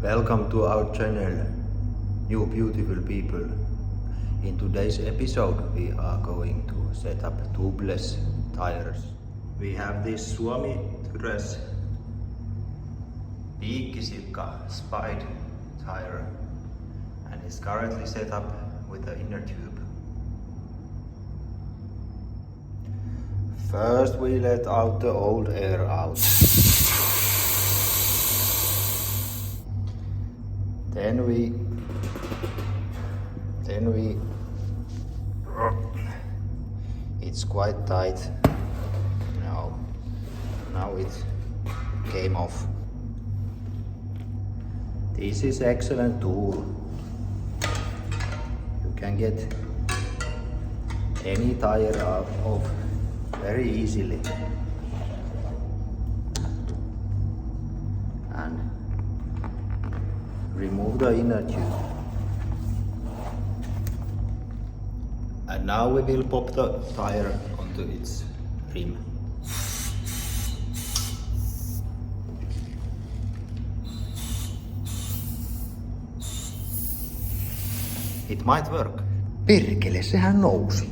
Welcome to our channel, you beautiful people. In today's episode we are going to set up tubeless tires. We have this Suomi Tyres Piikkisika spide tire and it's currently set up with the inner tube. First we let out the old air out. Then we it's quite tight. Now it came off. This is excellent tool. You can get any tire off very easily. And remove the inner tube. And now we will pop the tire onto its rim. It might work. Perkele, sehän nousi.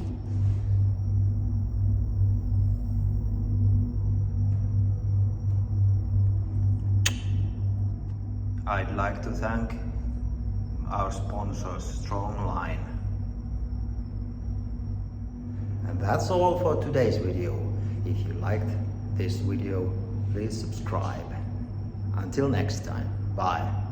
I'd like to thank our sponsors, Strongline. And that's all for today's video. If you liked this video, please subscribe. Until next time, bye.